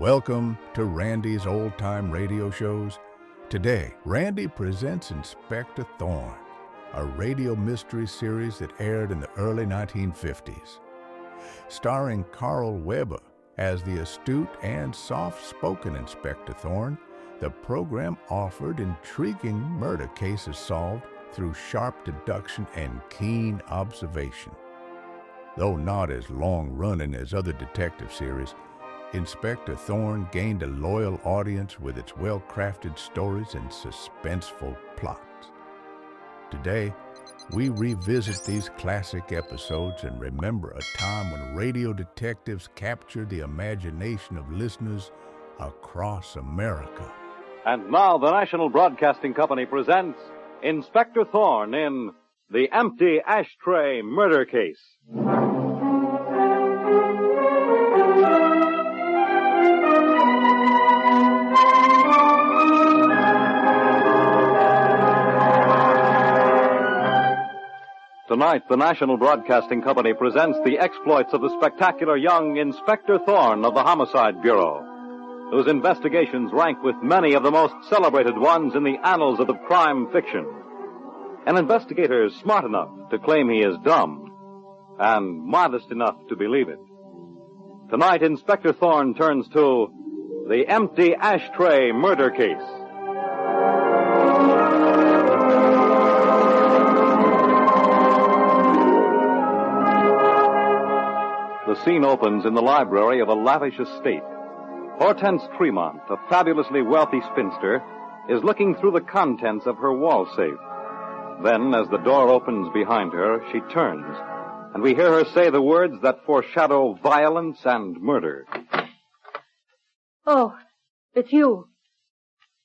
Welcome to Randy's Old Time Radio Shows. Today, Randy presents Inspector Thorne, a radio mystery series that aired in the early 1950s. Starring Carl Weber as the astute and soft-spoken Inspector Thorne, the program offered intriguing murder cases solved through sharp deduction and keen observation. Though not as long-running as other detective series, Inspector Thorne gained a loyal audience with its well-crafted stories and suspenseful plots. Today, we revisit these classic episodes and remember a time when radio detectives captured the imagination of listeners across America. And now the National Broadcasting Company presents Inspector Thorne in The Empty Ashtray Murder Case. Tonight, the National Broadcasting Company presents the exploits of the spectacular young Inspector Thorne of the Homicide Bureau, whose investigations rank with many of the most celebrated ones in the annals of the crime fiction. An investigator smart enough to claim he is dumb, and modest enough to believe it. Tonight, Inspector Thorne turns to The Empty Ashtray Murder Case. The scene opens in the library of a lavish estate. Hortense Tremont, a fabulously wealthy spinster, is looking through the contents of her wall safe. Then, as the door opens behind her, she turns, and we hear her say the words that foreshadow violence and murder. Oh, it's you.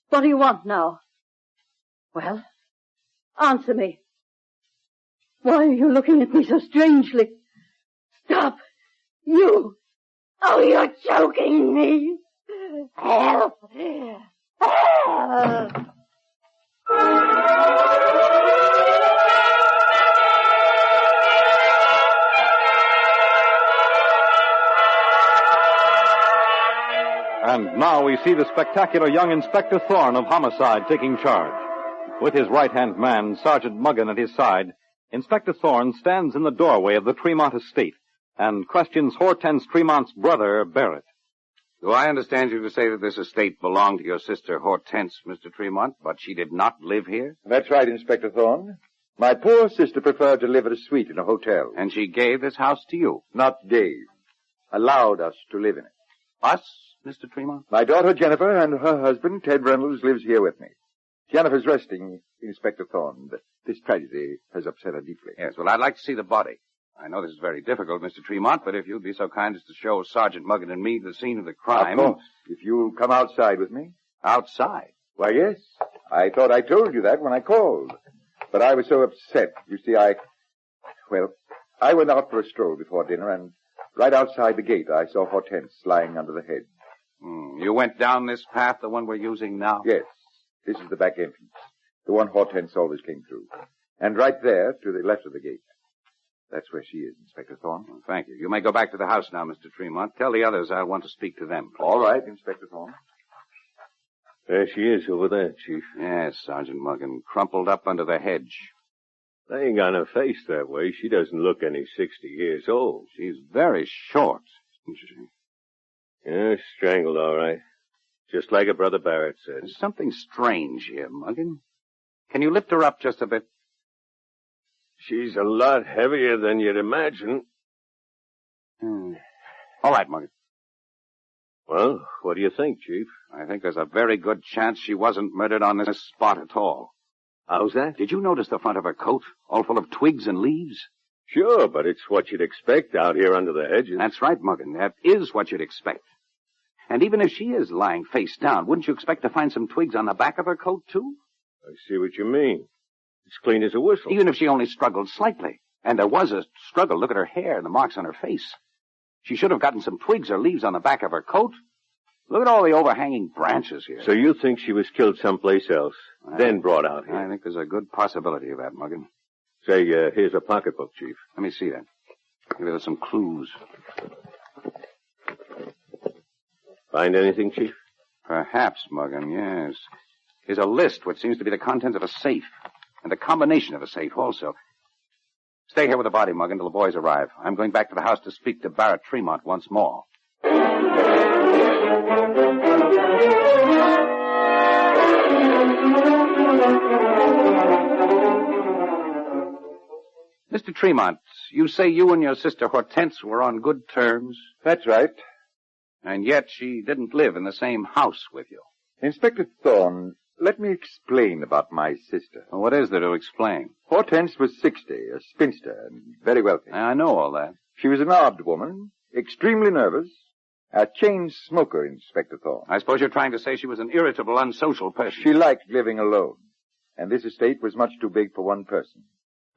What do you want now? Well, answer me. Why are you looking at me so strangely? Stop! You! Oh, you're choking me! Help! Help! And now we see the spectacular young Inspector Thorne of Homicide taking charge. With his right-hand man, Sergeant Muggan, at his side, Inspector Thorne stands in the doorway of the Tremont estate and questions Hortense Tremont's brother, Barrett. Do I understand you to say that this estate belonged to your sister Hortense, Mr. Tremont, but she did not live here? That's right, Inspector Thorne. My poor sister preferred to live at a suite in a hotel. And she gave this house to you? Not gave. Allowed us to live in it. Us, Mr. Tremont? My daughter Jennifer and her husband, Ted Reynolds, lives here with me. Jennifer's resting, Inspector Thorne, but this tragedy has upset her deeply. Yes, well, I'd like to see the body. I know this is very difficult, Mr. Tremont, but if you'd be so kind as to show Sergeant Muggan and me the scene of the crime... Of course. If you'll come outside with me. Outside? Why, yes. I thought I told you that when I called. But I was so upset. You see, I went out for a stroll before dinner, and right outside the gate I saw Hortense lying under the hedge. You went down this path, the one we're using now? Yes. This is the back entrance. The one Hortense always came through. And right there, to the left of the gate. That's where she is, Inspector Thorne. Well, thank you. You may go back to the house now, Mr. Tremont. Tell the others I want to speak to them. Please. All right, Inspector Thorne. There she is over there, Chief. Yes, Sergeant Muggan, crumpled up under the hedge. They ain't got her face that way. She doesn't look any 60 years old. She's very short, isn't she? Yeah, strangled all right. Just like her brother Barrett said. There's something strange here, Muggan. Can you lift her up just a bit? She's a lot heavier than you'd imagine. All right, Muggan. Well, what do you think, Chief? I think there's a very good chance she wasn't murdered on this spot at all. How's that? Did you notice the front of her coat, all full of twigs and leaves? Sure, but it's what you'd expect out here under the hedges. That's right, Muggan. That is what you'd expect. And even if she is lying face down, wouldn't you expect to find some twigs on the back of her coat, too? I see what you mean. It's clean as a whistle. Even if she only struggled slightly. And there was a struggle. Look at her hair and the marks on her face. She should have gotten some twigs or leaves on the back of her coat. Look at all the overhanging branches here. So you think she was killed someplace else, then brought out here? I think there's a good possibility of that, Muggan. Say, here's a pocketbook, Chief. Let me see that. Maybe there's some clues. Find anything, Chief? Perhaps, Morgan, yes. Here's a list, what seems to be the contents of a safe. And the combination of a safe, also. Stay here with the body, Morgan, till the boys arrive. I'm going back to the house to speak to Barrett Tremont once more. Mr. Tremont, you say you and your sister Hortense were on good terms? That's right. And yet she didn't live in the same house with you. Inspector Thorne, let me explain about my sister. Well, what is there to explain? Hortense was 60, a spinster, and very wealthy. I know all that. She was an odd woman, extremely nervous, a chain smoker, Inspector Thorne. I suppose you're trying to say she was an irritable, unsocial person. She liked living alone, and this estate was much too big for one person.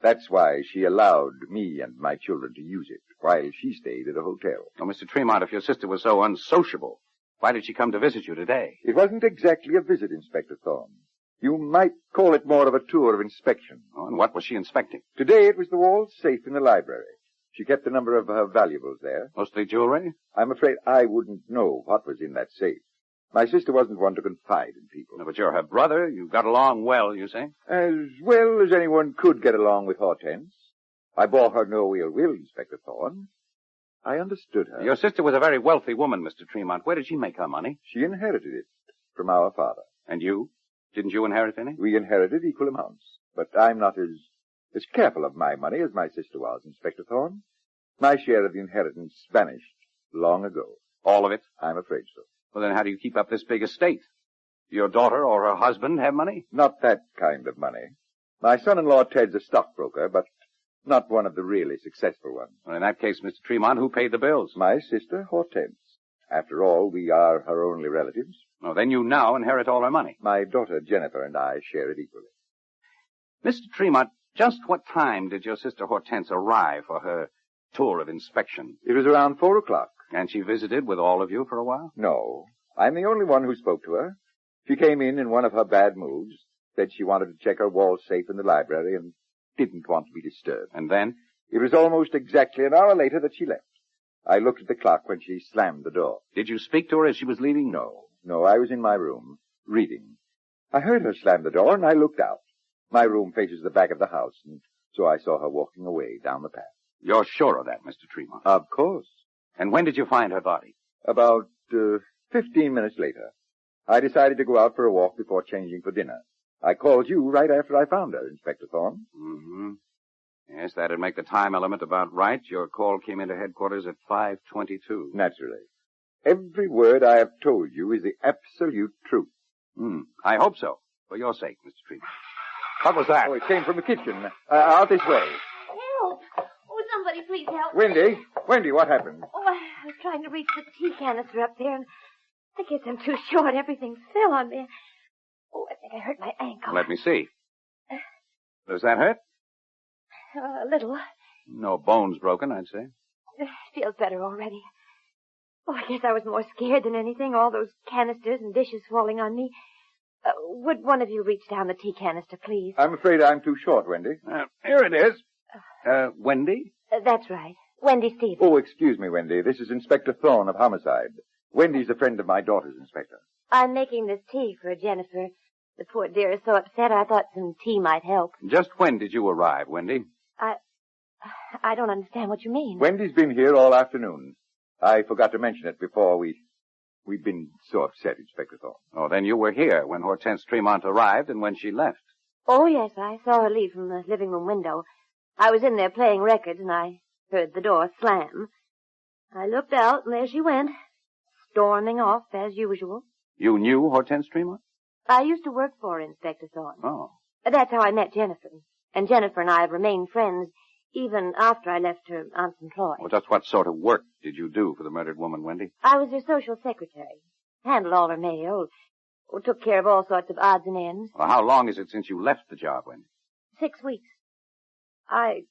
That's why she allowed me and my children to use it, while she stayed at a hotel. Oh, Mr. Tremont, if your sister was so unsociable, why did she come to visit you today? It wasn't exactly a visit, Inspector Thorne. You might call it more of a tour of inspection. Oh, and what was she inspecting? Today it was the wall safe in the library. She kept a number of her valuables there. Mostly jewelry? I'm afraid I wouldn't know what was in that safe. My sister wasn't one to confide in people. No, but you're her brother. You got along well, you say? As well as anyone could get along with Hortense. I bore her no ill will, Inspector Thorne. I understood her. Your sister was a very wealthy woman, Mr. Tremont. Where did she make her money? She inherited it from our father. And you? Didn't you inherit any? We inherited equal amounts. But I'm not as careful of my money as my sister was, Inspector Thorne. My share of the inheritance vanished long ago. All of it? I'm afraid so. Well, then how do you keep up this big estate? Do your daughter or her husband have money? Not that kind of money. My son-in-law Ted's a stockbroker, but not one of the really successful ones. Well, in that case, Mr. Tremont, who paid the bills? My sister, Hortense. After all, we are her only relatives. Oh, then you now inherit all her money. My daughter Jennifer and I share it equally. Mr. Tremont, just what time did your sister Hortense arrive for her tour of inspection? It was around 4 o'clock. And she visited with all of you for a while? No. I'm the only one who spoke to her. She came in one of her bad moods, said she wanted to check her wall safe in the library and didn't want to be disturbed. And then? It was almost exactly an hour later that she left. I looked at the clock when she slammed the door. Did you speak to her as she was leaving? No, I was in my room, reading. I heard her slam the door and I looked out. My room faces the back of the house, and so I saw her walking away down the path. You're sure of that, Mr. Tremont? Of course. And when did you find her body? About 15 minutes later. I decided to go out for a walk before changing for dinner. I called you right after I found her, Inspector Thorne. Mm-hmm. Yes, that'd make the time element about right. Your call came into headquarters at 5:22. Naturally. Every word I have told you is the absolute truth. I hope so. For your sake, Mr. Tremont. What was that? Oh, it came from the kitchen. Out this way. Help! Oh, somebody please help. Wendy, what happened? Oh, I was trying to reach the tea canister up there, and I guess I'm too short. Everything fell on me. Oh, I think I hurt my ankle. Let me see. Does that hurt? A little. No bones broken, I'd say. Feels better already. Oh, I guess I was more scared than anything, all those canisters and dishes falling on me. Would one of you reach down the tea canister, please? I'm afraid I'm too short, Wendy. Here it is. Wendy? That's right. Wendy Stevens. Oh, excuse me, Wendy. This is Inspector Thorne of Homicide. Wendy's a friend of my daughter's, Inspector. I'm making this tea for Jennifer. The poor dear is so upset, I thought some tea might help. Just when did you arrive, Wendy? I don't understand what you mean. Wendy's been here all afternoon. I forgot to mention it before we'd been so upset, Inspector Thorne. Oh, then you were here when Hortense Tremont arrived and when she left. Oh, yes, I saw her leave from the living room window. I was in there playing records, and I heard the door slam. I looked out, and there she went, storming off as usual. You knew Hortense Tremont? I used to work for her, Inspector Thorne. Oh. That's how I met Jennifer. And Jennifer and I have remained friends even after I left her aunt's employ. Well, just what sort of work did you do for the murdered woman, Wendy? I was her social secretary. Handled all her mail. Took care of all sorts of odds and ends. Well, how long is it since you left the job, Wendy? 6 weeks. I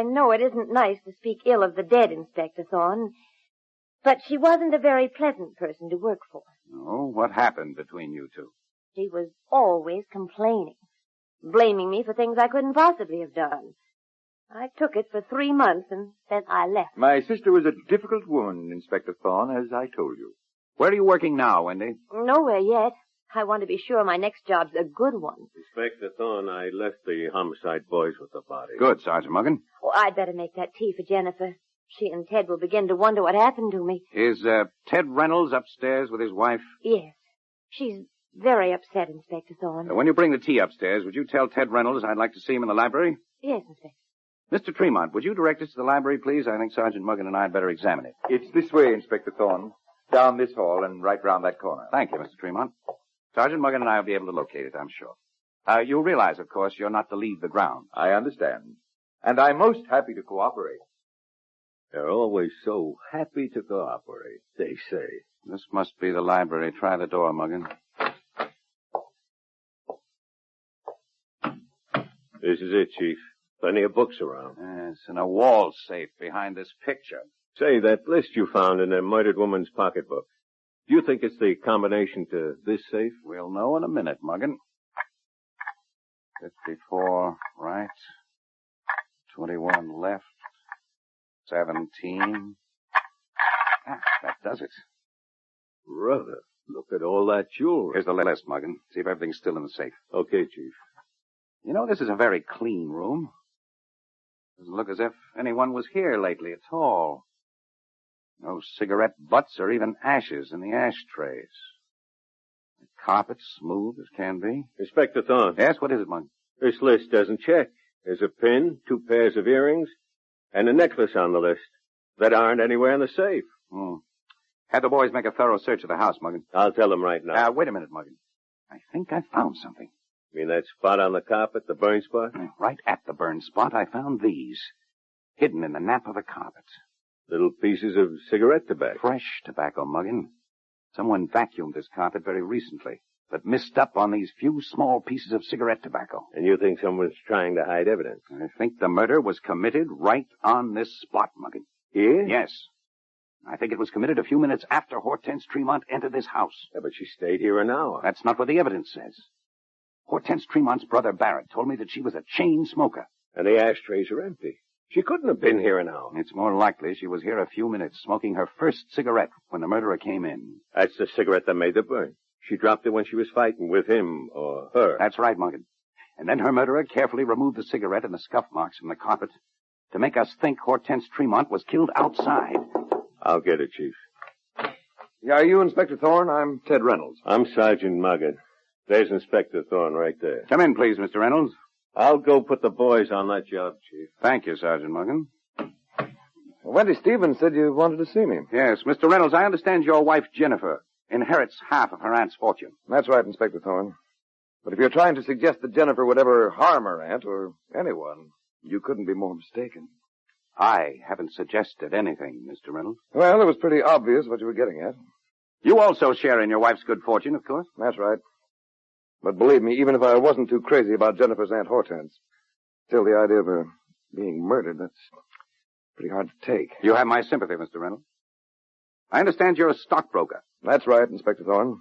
know it isn't nice to speak ill of the dead, Inspector Thorne, but she wasn't a very pleasant person to work for. Oh, what happened between you two? She was always complaining, blaming me for things I couldn't possibly have done. I took it for 3 months, and then I left. My sister was a difficult woman, Inspector Thorne, as I told you. Where are you working now, Wendy? Nowhere yet. I want to be sure my next job's a good one. Inspector Thorne, I left the homicide boys with the body. Good, Sergeant Muggen. Oh, I'd better make that tea for Jennifer. She and Ted will begin to wonder what happened to me. Is Ted Reynolds upstairs with his wife? Yes. She's very upset, Inspector Thorne. When you bring the tea upstairs, would you tell Ted Reynolds I'd like to see him in the library? Yes, Inspector. Mr. Tremont, would you direct us to the library, please? I think Sergeant Muggen and I had better examine it. It's this way, Inspector Thorne. Down this hall and right round that corner. Thank you, Mr. Tremont. Sergeant Muggen and I will be able to locate it, I'm sure. You realize, of course, you're not to leave the ground. I understand. And I'm most happy to cooperate. They're always so happy to cooperate, they say. This must be the library. Try the door, Muggen. This is it, Chief. Plenty of books around. Yes, in a wall safe behind this picture. Say, that list you found in the murdered woman's pocketbook. Do you think it's the combination to this safe? We'll know in a minute, Muggen. 54 right. 21 left. 17. That does it. Brother, look at all that jewelry. Here's the list, Muggen. See if everything's still in the safe. Okay, Chief. You know, this is a very clean room. Doesn't look as if anyone was here lately at all. No cigarette butts or even ashes in the ashtrays. The carpet's smooth as can be. Inspector Thorne. Yes, what is it, Muggen? This list doesn't check. There's a pin, 2 pairs of earrings, and a necklace on the list that aren't anywhere in the safe. Had the boys make a thorough search of the house, Muggen. I'll tell them right now. Wait a minute, Muggen. I think I found something. You mean that spot on the carpet, the burn spot? Right at the burn spot, I found these. Hidden in the nap of the carpet. Little pieces of cigarette tobacco. Fresh tobacco, Muggen. Someone vacuumed this carpet very recently, but missed up on these few small pieces of cigarette tobacco. And you think someone's trying to hide evidence? I think the murder was committed right on this spot, Muggen. Here? Yes. I think it was committed a few minutes after Hortense Tremont entered this house. Yeah, but she stayed here an hour. That's not what the evidence says. Hortense Tremont's brother Barrett told me that she was a chain smoker. And the ashtrays are empty. She couldn't have been here an hour. It's more likely she was here a few minutes, smoking her first cigarette when the murderer came in. That's the cigarette that made the burn. She dropped it when she was fighting with him or her. That's right, Muggen. And then her murderer carefully removed the cigarette and the scuff marks from the carpet to make us think Hortense Tremont was killed outside. I'll get it, Chief. Yeah, are you Inspector Thorne? I'm Ted Reynolds. I'm Sergeant Muggen. There's Inspector Thorne right there. Come in, please, Mr. Reynolds. I'll go put the boys on that job, Chief. Thank you, Sergeant Muggen. Wendy Stevens said you wanted to see me. Yes, Mr. Reynolds, I understand your wife, Jennifer, inherits half of her aunt's fortune. That's right, Inspector Thorne. But if you're trying to suggest that Jennifer would ever harm her aunt or anyone, you couldn't be more mistaken. I haven't suggested anything, Mr. Reynolds. Well, it was pretty obvious what you were getting at. You also share in your wife's good fortune, of course. That's right. But believe me, even if I wasn't too crazy about Jennifer's Aunt Hortense, still the idea of her being murdered, that's pretty hard to take. You have my sympathy, Mr. Reynolds. I understand you're a stockbroker. That's right, Inspector Thorne.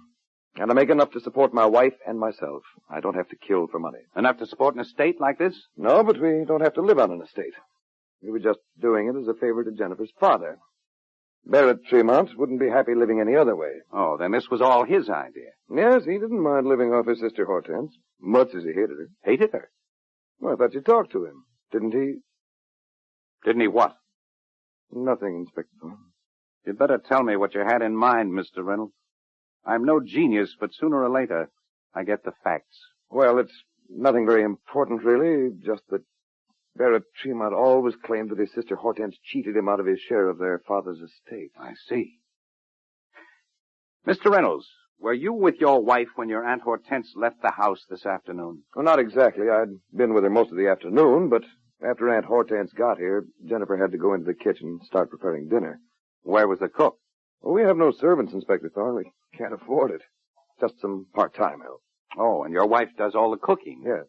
And I make enough to support my wife and myself. I don't have to kill for money. Enough to support an estate like this? No, but we don't have to live on an estate. We were just doing it as a favor to Jennifer's father. Barrett Tremont wouldn't be happy living any other way. Oh, then this was all his idea. Yes, he didn't mind living off his sister Hortense, much as he hated her. Hated her? Well, I thought you talked to him. Didn't he? Didn't he what? Nothing, Inspector Thorne. You'd better tell me what you had in mind, Mr. Reynolds. I'm no genius, but sooner or later, I get the facts. Well, it's nothing very important, really. Just that Barrett Tremont always claimed that his sister Hortense cheated him out of his share of their father's estate. I see. Mr. Reynolds, were you with your wife when your Aunt Hortense left the house this afternoon? Well, not exactly. I'd been with her most of the afternoon, but after Aunt Hortense got here, Jennifer had to go into the kitchen and start preparing dinner. Where was the cook? Well, we have no servants, Inspector Thorne. We can't afford it. Just some part-time help. Oh, and your wife does all the cooking? Yes.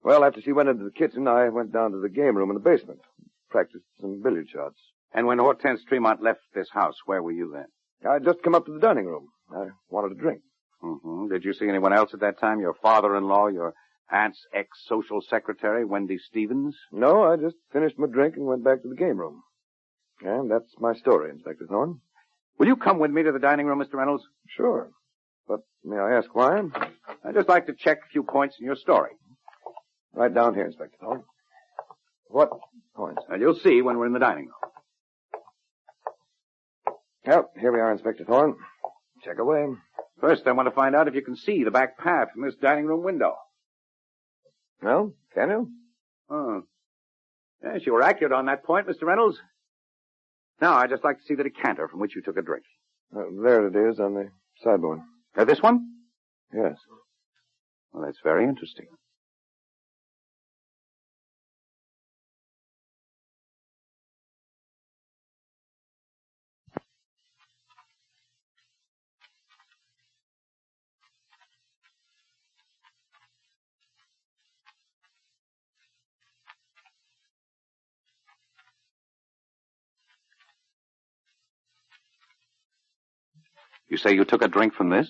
Well, after she went into the kitchen, I went down to the game room in the basement. Practiced some billiard shots. And when Hortense Tremont left this house, where were you then? I'd just come up to the dining room. I wanted a drink. Mm-hmm. Did you see anyone else at that time? Your father-in-law, your aunt's ex-social secretary, Wendy Stevens? No, I just finished my drink and went back to the game room. And that's my story, Inspector Thorne. Will you come with me to the dining room, Mr. Reynolds? Sure. But may I ask why? I'd just like to check a few points in your story. Right down here, Inspector Thorne. What points? And you'll see when we're in the dining room. Well, here we are, Inspector Thorne. Check away. First, I want to find out if you can see the back path from this dining room window. Well, can you? Oh. Yes, you were accurate on that point, Mr. Reynolds. Now, I'd just like to see the decanter from which you took a drink. There it is on the sideboard. This one? Yes. Well, that's very interesting. You say you took a drink from this?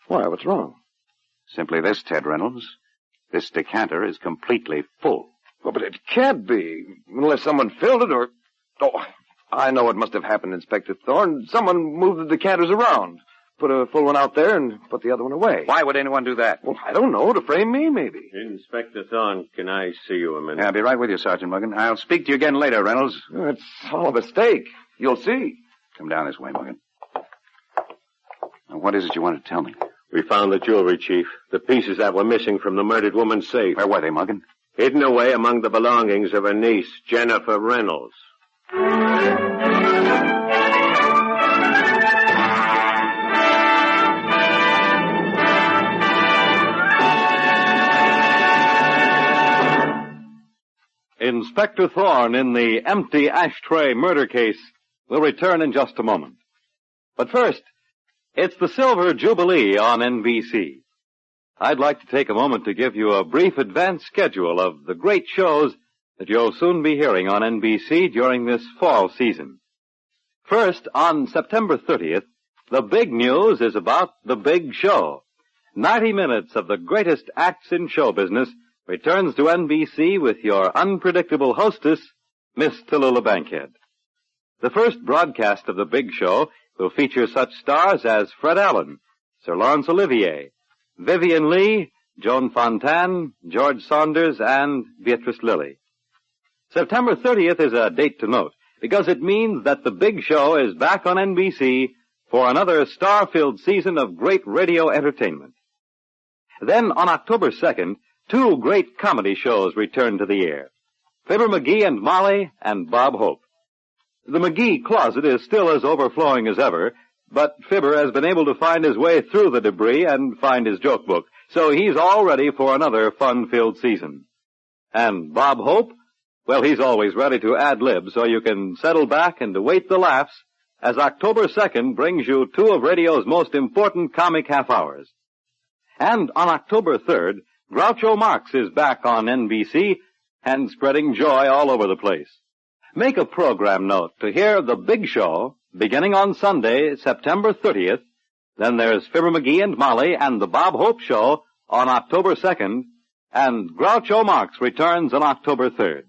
Why, what's wrong? Simply this, Ted Reynolds. This decanter is completely full. Well, but it can't be, unless someone filled it or... Oh, I know what must have happened, Inspector Thorne. Someone moved the decanters around. Put a full one out there and put the other one away. Why would anyone do that? Well, I don't know. To frame me, maybe. Inspector Thorne, can I see you a minute? Yeah, I'll be right with you, Sergeant Morgan. I'll speak to you again later, Reynolds. It's all a mistake. You'll see. Come down this way, Morgan. Now, what is it you want to tell me? We found the jewelry, Chief. The pieces that were missing from the murdered woman's safe. Where were they, Morgan? Hidden away among the belongings of her niece, Jennifer Reynolds. Inspector Thorne in the empty ashtray murder case will return in just a moment. But first, it's the Silver Jubilee on NBC. I'd like to take a moment to give you a brief advance schedule of the great shows that you'll soon be hearing on NBC during this fall season. First, on September 30th, the big news is about The Big Show. 90 minutes of the greatest acts in show business returns to NBC with your unpredictable hostess, Miss Tallulah Bankhead. The first broadcast of The Big Show will feature such stars as Fred Allen, Sir Laurence Olivier, Vivian Leigh, Joan Fontaine, George Saunders, and Beatrice Lilly. September 30th is a date to note because it means that The Big Show is back on NBC for another star-filled season of great radio entertainment. Then on October 2nd, two great comedy shows return to the air. Fibber McGee and Molly and Bob Hope. The McGee closet is still as overflowing as ever, but Fibber has been able to find his way through the debris and find his joke book, so he's all ready for another fun-filled season. And Bob Hope? Well, he's always ready to ad-lib, so you can settle back and await the laughs as October 2nd brings you two of radio's most important comic half-hours. And on October 3rd, Groucho Marx is back on NBC and spreading joy all over the place. Make a program note to hear The Big Show beginning on Sunday, September 30th. Then there's Fibber McGee and Molly and the Bob Hope Show on October 2nd, and Groucho Marx returns on October 3rd.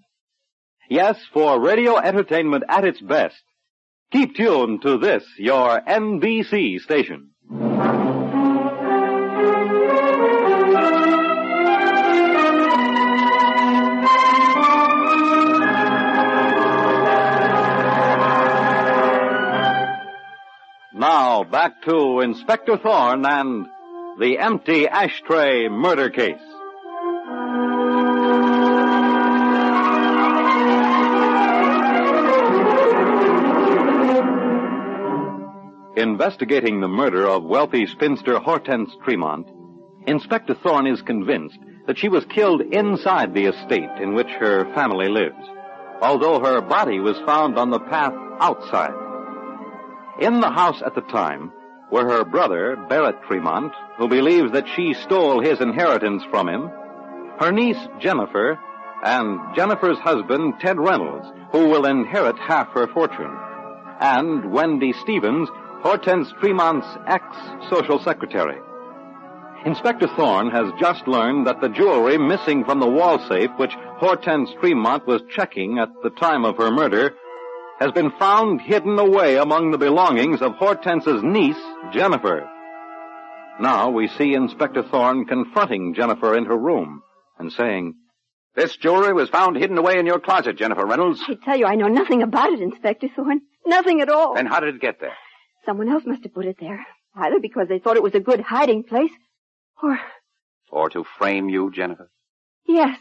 Yes, for radio entertainment at its best, keep tuned to this, your NBC station. Now, back to Inspector Thorne and the empty ashtray murder case. Investigating the murder of wealthy spinster Hortense Tremont, Inspector Thorne is convinced that she was killed inside the estate in which her family lives, although her body was found on the path outside. In the house at the time were her brother, Barrett Tremont, who believes that she stole his inheritance from him, her niece, Jennifer, and Jennifer's husband, Ted Reynolds, who will inherit half her fortune, and Wendy Stevens, Hortense Tremont's ex-social secretary. Inspector Thorne has just learned that the jewelry missing from the wall safe, which Hortense Tremont was checking at the time of her murder, has been found hidden away among the belongings of Hortense's niece, Jennifer. Now we see Inspector Thorne confronting Jennifer in her room and saying, This jewelry was found hidden away in your closet, Jennifer Reynolds. I tell you, I know nothing about it, Inspector Thorne. Nothing at all. Then how did it get there? Someone else must have put it there. Either because they thought it was a good hiding place, Or to frame you, Jennifer? Yes.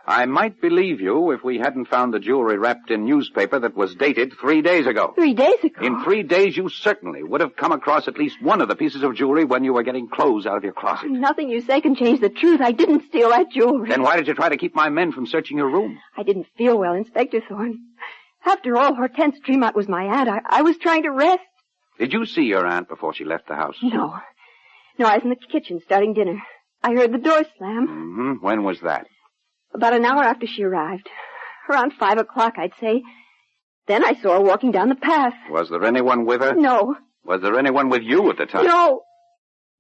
I might believe you if we hadn't found the jewelry wrapped in newspaper that was dated 3 days ago. 3 days ago? In 3 days, you certainly would have come across at least one of the pieces of jewelry when you were getting clothes out of your closet. Nothing you say can change the truth. I didn't steal that jewelry. Then why did you try to keep my men from searching your room? I didn't feel well, Inspector Thorne. After all, Hortense Tremont was my aunt. I was trying to rest. Did you see your aunt before she left the house? No, I was in the kitchen starting dinner. I heard the door slam. When was that? About an hour after she arrived. Around 5 o'clock, I'd say. Then I saw her walking down the path. Was there anyone with her? No. Was there anyone with you at the time? No.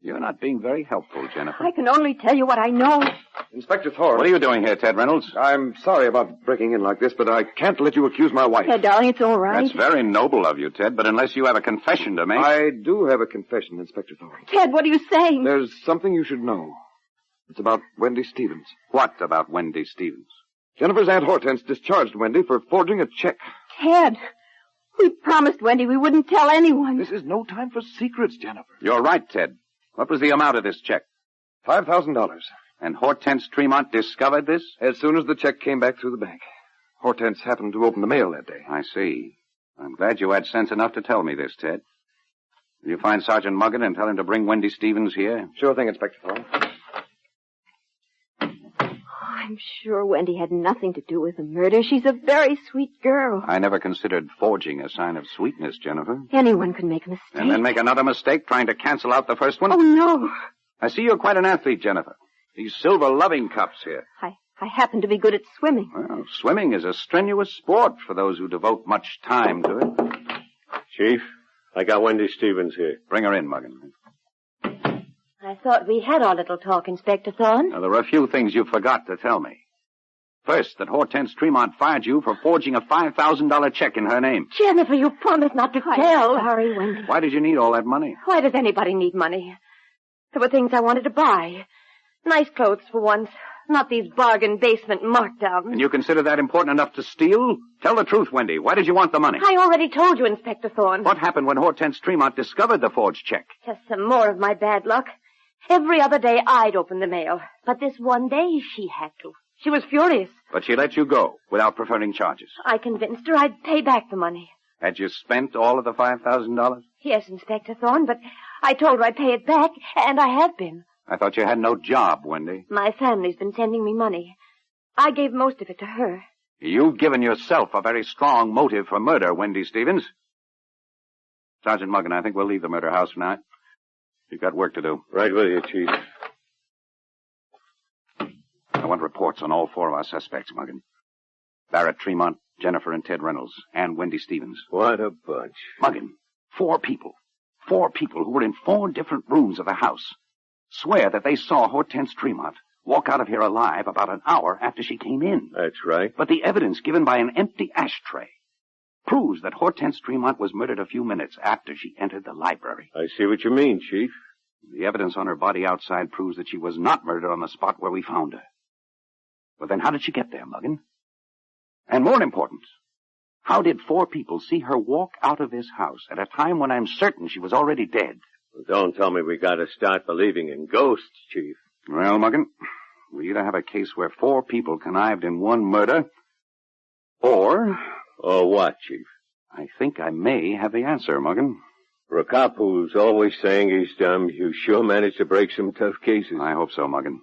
You're not being very helpful, Jennifer. I can only tell you what I know. Inspector Thorne. What are you doing here, Ted Reynolds? I'm sorry about breaking in like this, but I can't let you accuse my wife. Yeah, darling, it's all right. That's very noble of you, Ted, but unless you have a confession to make... I do have a confession, Inspector Thorne. Ted, what are you saying? There's something you should know. It's about Wendy Stevens. What about Wendy Stevens? Jennifer's Aunt Hortense discharged Wendy for forging a check. Ted, we promised Wendy we wouldn't tell anyone. This is no time for secrets, Jennifer. You're right, Ted. What was the amount of this check? $5,000. And Hortense Tremont discovered this? As soon as the check came back through the bank. Hortense happened to open the mail that day. I see. I'm glad you had sense enough to tell me this, Ted. Will you find Sergeant Muggen and tell him to bring Wendy Stevens here? Sure thing, Inspector Thorne. I'm sure Wendy had nothing to do with the murder. She's a very sweet girl. I never considered forging a sign of sweetness, Jennifer. Anyone can make a mistake. And then make another mistake trying to cancel out the first one? Oh, no. I see you're quite an athlete, Jennifer. These silver loving cups here. I happen to be good at swimming. Well, swimming is a strenuous sport for those who devote much time to it. Chief, I got Wendy Stevens here. Bring her in, Muggen. I thought we had our little talk, Inspector Thorne. Now, there are a few things you forgot to tell me. First, that Hortense Tremont fired you for forging a $5,000 check in her name. Jennifer, you promised not to tell. Sorry, Wendy. Why did you need all that money? Why does anybody need money? There were things I wanted to buy. Nice clothes for once. Not these bargain basement markdowns. And you consider that important enough to steal? Tell the truth, Wendy. Why did you want the money? I already told you, Inspector Thorne. What happened when Hortense Tremont discovered the forged check? Just some more of my bad luck. Every other day I'd open the mail. But this one day she had to. She was furious. But she let you go without preferring charges. I convinced her I'd pay back the money. Had you spent all of the $5,000? Yes, Inspector Thorne, but I told her I'd pay it back, and I have been. I thought you had no job, Wendy. My family's been sending me money. I gave most of it to her. You've given yourself a very strong motive for murder, Wendy Stevens. Sergeant Muggen, I think we'll leave the murder house for now. You've got work to do. Right with you, Chief. I want reports on all 4 of our suspects, Muggen. Barrett Tremont, Jennifer and Ted Reynolds, and Wendy Stevens. What a bunch. Muggen, 4 people. 4 people who were in 4 different rooms of the house. Swear that they saw Hortense Tremont walk out of here alive about an hour after she came in. That's right. But the evidence given by an empty ashtray proves that Hortense Tremont was murdered a few minutes after she entered the library. I see what you mean, Chief. The evidence on her body outside proves that she was not murdered on the spot where we found her. Well, then how did she get there, Muggen? And more important, how did 4 people see her walk out of this house at a time when I'm certain she was already dead? Well, don't tell me we gotta start believing in ghosts, Chief. Well, Muggen, we either have a case where 4 people connived in one murder, or... Or what, Chief? I think I may have the answer, Muggen. For a cop who's always saying he's dumb, you sure managed to break some tough cases. I hope so, Muggen.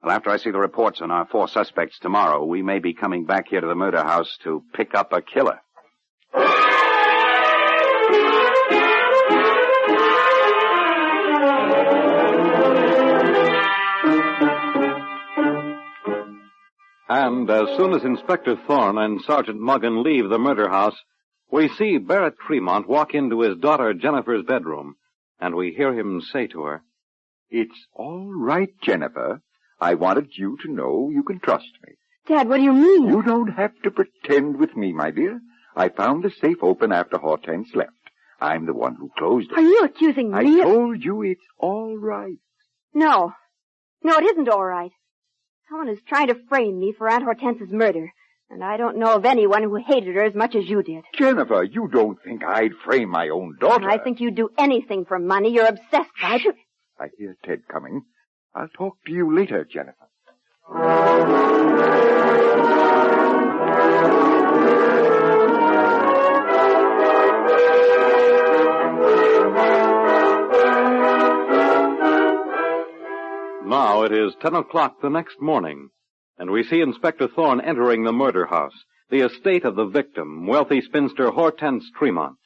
Well, after I see the reports on our 4 suspects tomorrow, we may be coming back here to the murder house to pick up a killer. And as soon as Inspector Thorne and Sergeant Muggen leave the murder house, we see Barrett Tremont walk into his daughter Jennifer's bedroom, and we hear him say to her, "It's all right, Jennifer. I wanted you to know you can trust me. Dad, what do you mean? You don't have to pretend with me, my dear. I found the safe open after Hortense left. I'm the one who closed it. Are you accusing me? I told you it's all right. No. No, it isn't all right. Someone is trying to frame me for Aunt Hortense's murder. And I don't know of anyone who hated her as much as you did. Jennifer, you don't think I'd frame my own daughter. I think you'd do anything for money. You're obsessed by it. I hear Ted coming. I'll talk to you later, Jennifer. Now it is 10 o'clock the next morning, and we see Inspector Thorne entering the murder house, the estate of the victim, wealthy spinster Hortense Tremont.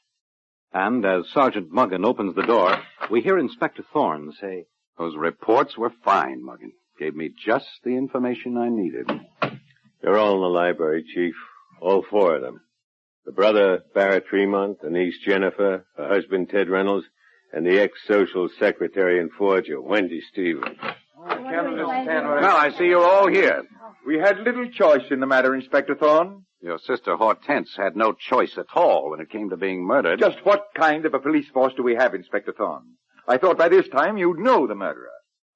And as Sergeant Muggin opens the door, we hear Inspector Thorne say, Those reports were fine, Muggin. Gave me just the information I needed. They're all in the library, Chief. All 4 of them. The brother, Barrett Tremont, the niece, Jennifer, her husband, Ted Reynolds, and the ex-social secretary and forger, Wendy Stevens. Well, I see you're all here. We had little choice in the matter, Inspector Thorne. Your sister Hortense had no choice at all when it came to being murdered. Just what kind of a police force do we have, Inspector Thorne? I thought by this time you'd know the murderer.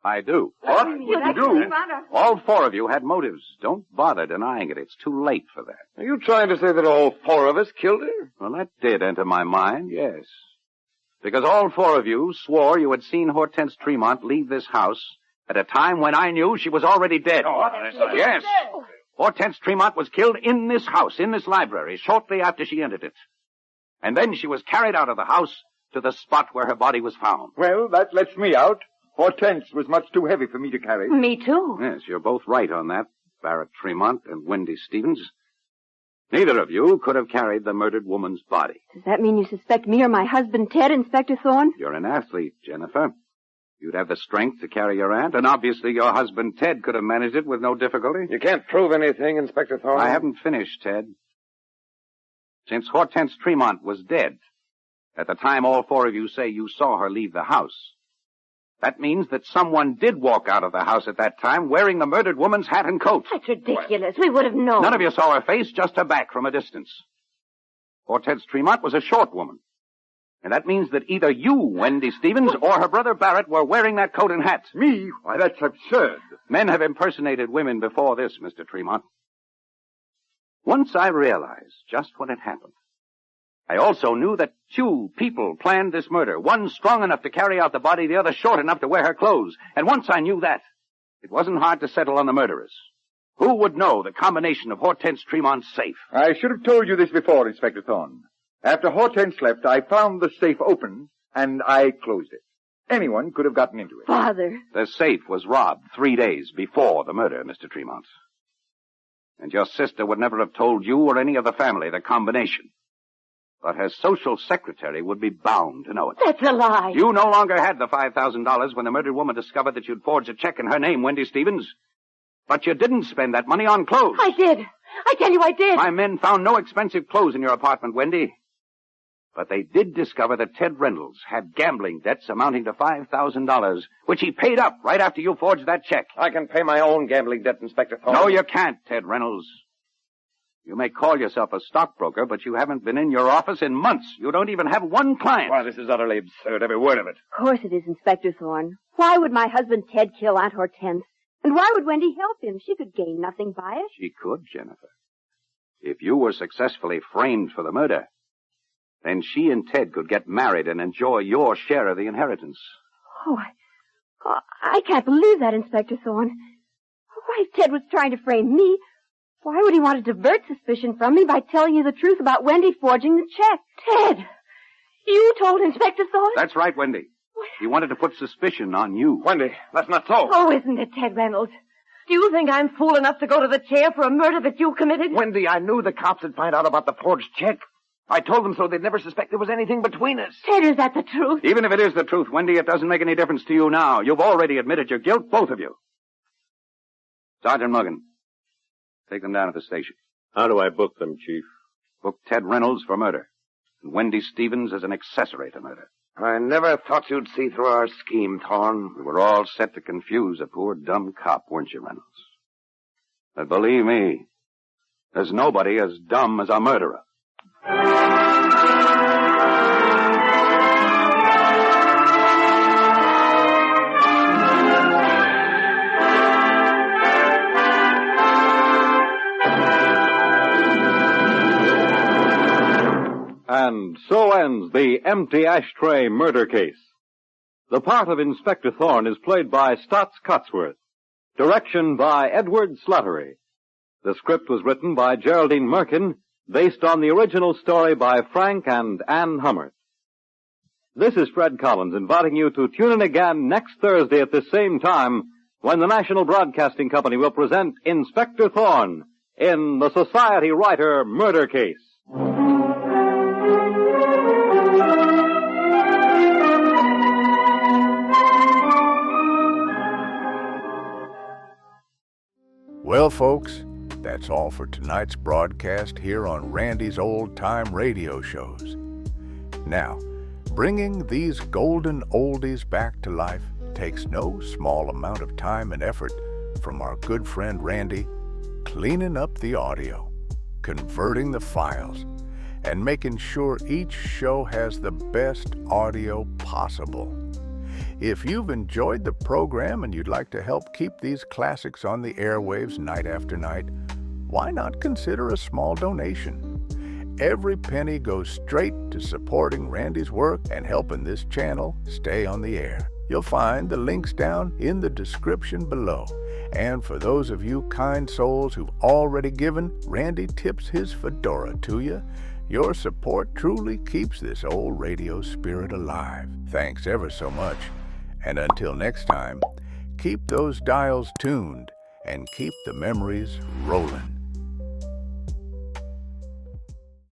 I do. What? What you do? All 4 of you had motives. Don't bother denying it. It's too late for that. Are you trying to say that all 4 of us killed her? Well, that did enter my mind, yes. Because all 4 of you swore you had seen Hortense Tremont leave this house at a time when I knew she was already dead. Yes. Hortense Tremont was killed in this house, in this library, shortly after she entered it. And then she was carried out of the house to the spot where her body was found. Well, that lets me out. Hortense was much too heavy for me to carry. Me too. Yes, you're both right on that, Barrett Tremont and Wendy Stevens. Neither of you could have carried the murdered woman's body. Does that mean you suspect me or my husband, Ted, Inspector Thorne? You're an athlete, Jennifer. You'd have the strength to carry your aunt, and obviously your husband, Ted, could have managed it with no difficulty. You can't prove anything, Inspector Thorne. I haven't finished, Ted. Since Hortense Tremont was dead, at the time all 4 of you say you saw her leave the house, that means that someone did walk out of the house at that time wearing the murdered woman's hat and coat. That's ridiculous. We would have known. None of you saw her face, just her back from a distance. Hortense Tremont was a short woman. And that means that either you, Wendy Stevens, or her brother Barrett were wearing that coat and hat. Me? Why, that's absurd. Men have impersonated women before this, Mr. Tremont. Once I realized just what had happened, I also knew that 2 people planned this murder. One strong enough to carry out the body, the other short enough to wear her clothes. And once I knew that, it wasn't hard to settle on the murderers. Who would know the combination of Hortense Tremont's safe? I should have told you this before, Inspector Thorne. After Hortense left, I found the safe open, and I closed it. Anyone could have gotten into it. Father. The safe was robbed 3 days before the murder, Mr. Tremont. And your sister would never have told you or any of the family the combination. But her social secretary would be bound to know it. That's a lie. You no longer had the $5,000 when the murdered woman discovered that you'd forged a check in her name, Wendy Stevens. But you didn't spend that money on clothes. I did. I tell you I did. My men found no expensive clothes in your apartment, Wendy. But they did discover that Ted Reynolds had gambling debts amounting to $5,000, which he paid up right after you forged that check. I can pay my own gambling debt, Inspector Thorne. No, you can't, Ted Reynolds. You may call yourself a stockbroker, but you haven't been in your office in months. You don't even have one client. Why, this is utterly absurd, every word of it. Of course it is, Inspector Thorne. Why would my husband Ted kill Aunt Hortense? And why would Wendy help him? She could gain nothing by it. She could, Jennifer. If you were successfully framed for the murder, then she and Ted could get married and enjoy your share of the inheritance. Oh, I can't believe that, Inspector Thorne. Why, if Ted was trying to frame me, why would he want to divert suspicion from me by telling you the truth about Wendy forging the check? Ted, you told Inspector Thorne? That's right, Wendy. He wanted to put suspicion on you. Wendy, that's not so. Oh, isn't it, Ted Reynolds? Do you think I'm fool enough to go to the chair for a murder that you committed? Wendy, I knew the cops would find out about the forged check. I told them so they'd never suspect there was anything between us. Ted, is that the truth? Even if it is the truth, Wendy, it doesn't make any difference to you now. You've already admitted your guilt, both of you. Sergeant Muggin, take them down to the station. How do I book them, Chief? Book Ted Reynolds for murder, and Wendy Stevens as an accessory to murder. I never thought you'd see through our scheme, Thorne. We were all set to confuse a poor dumb cop, weren't you, Reynolds? But believe me, there's nobody as dumb as a murderer. And so ends the empty ashtray murder case. The part of Inspector Thorne is played by Stotts Cotsworth. Direction by Edward Slattery. The script was written by Geraldine Merkin, based on the original story by Frank and Ann Hummert. This is Fred Collins inviting you to tune in again next Thursday at this same time when the National Broadcasting Company will present Inspector Thorne in the Society Writer Murder Case. Well, folks, that's all for tonight's broadcast here on Randy's Old Time Radio Shows. Now, bringing these golden oldies back to life takes no small amount of time and effort from our good friend Randy, cleaning up the audio, converting the files, and making sure each show has the best audio possible. If you've enjoyed the program and you'd like to help keep these classics on the airwaves night after night, why not consider a small donation? Every penny goes straight to supporting Randy's work and helping this channel stay on the air. You'll find the links down in the description below. And for those of you kind souls who've already given, Randy tips his fedora to you. Your support truly keeps this old radio spirit alive. Thanks ever so much. And until next time, keep those dials tuned and keep the memories rolling.